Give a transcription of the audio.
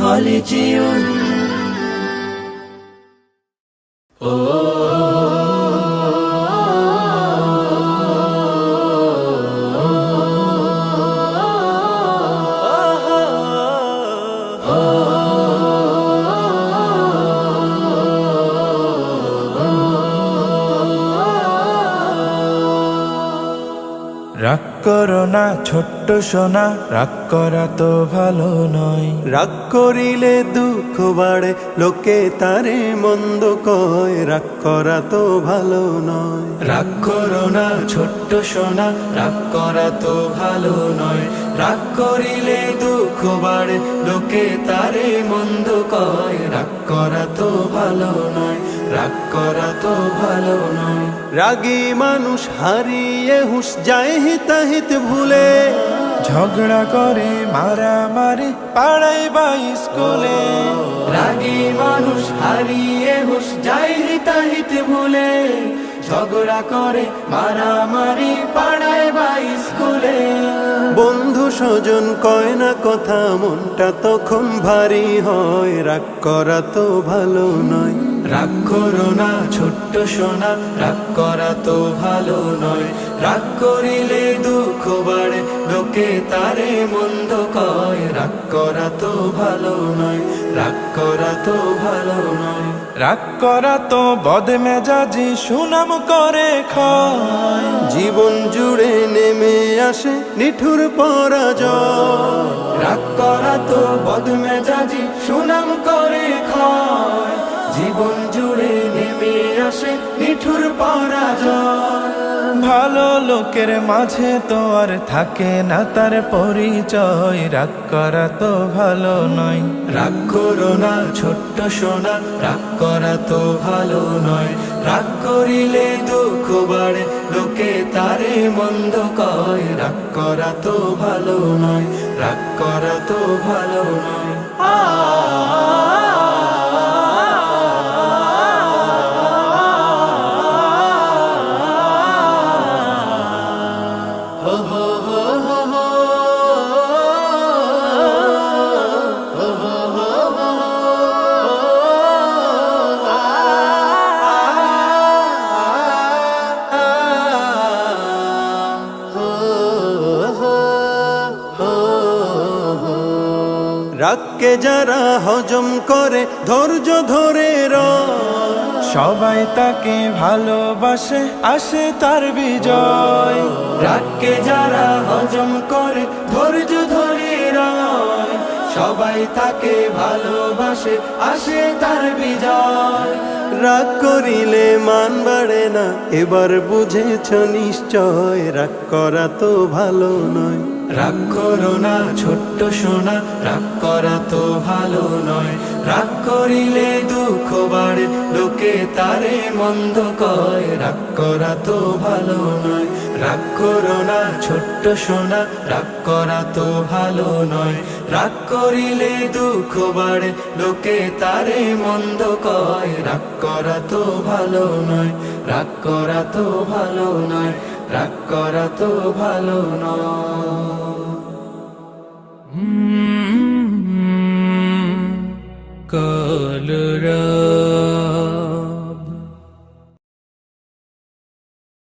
হলে যেও। রাগ করো না ছোট্ট সোনা, রাগ করা তো ভালো নয়। রাগ করিলে দুঃখ বাড়ে, লোকে তারে মন্দ কয়, রাগ করা তো ভালো নয়। রাগ করো না ছোট্ট সোনা, রাগ করা তো ভালো নয়। রাগ করিলে দুঃখ বাড়ে, লোকে তারে মন্দ কয়, রাগ করা তো ভালো নয়, রাগ করা তো ভালো নয়। রাগী মানুষ হারিয়ে হুঁশ যায় হিতাহিত ভুলে, ঝগড়া করে মারামারি পাড়ায় বা স্কুলে। রাগী মানুষ হারিয়ে হুঁশ যায় হিতাহিত ভুলে, ঝগড়া করে মারামারি পাড়ায় বা স্কুলে। বন্ধু স্বজন কয় না কথা, মনটা তখন ভারী হয়, রাগ করা তো ভালো নয়। রাগ করো না ছোট্ট সোনা, রাগ করা তো ভালো নয়। রাগ করিলে দুঃখ বাড়ে, লোকে তারে মন্দ কয়, রাগ করা তো ভালো নয়, রাগ করা তো ভালো নয়। রাগ করা তো বদমেজাজি সুনাম করে খায়, জীবন জুড়ে নেমে আসে নিঠুর পরাজয়। রাগ করা তো বদমেজাজি সুনাম করে খায়, জীবন জুড়ে নেমে আসে নিঠুর পরাজয়। ভালো লোকের মাঝে তো আর থাকে না তার পরিচয়, রাগ করা তো ভালো নয়। রাগ করো না ছোট্ট সোনা, রাগ করা তো ভালো নয়। রাগ করিলে দুঃখ বাড়ে, লোকে তারে মন্দ কয়, রাগ করা তো ভালো নয়, রাগ করা তো ভালো নয়। রাগকে যারা হজম করে ধৈর্য ধরে সবাই তাকে ভালোবাসে, আসে তার বিজয়। রাগকে যারা হজম করে ধৈর্য ধরে রয়, সবাই তাকে ভালোবাসে, আসে তার বিজয়। রাগ করিলে মান বাড়ে না, এবার বুঝেছ নিশ্চয়, রাগ করা তো ভালো নয়। রাগ করো না ছোট্ট সোনা, রাগ করা তো ভালো নয়। রাগ করিলে দুঃখ বাড়ে, লোকে তারে মন্দ কয়, রাগ করা তো ভালো নয়। রাগ করো না ছোট্ট সোনা, রাগ করা তো ভালো নয়। রাগ করিলে দুঃখ বাড়ে, লোকে তারে মন্দ কয়, রাগ করা তো ভালো নয়, রাগ করা তো ভালো নয়, রাগ করা তো ভালো নয়। কলরা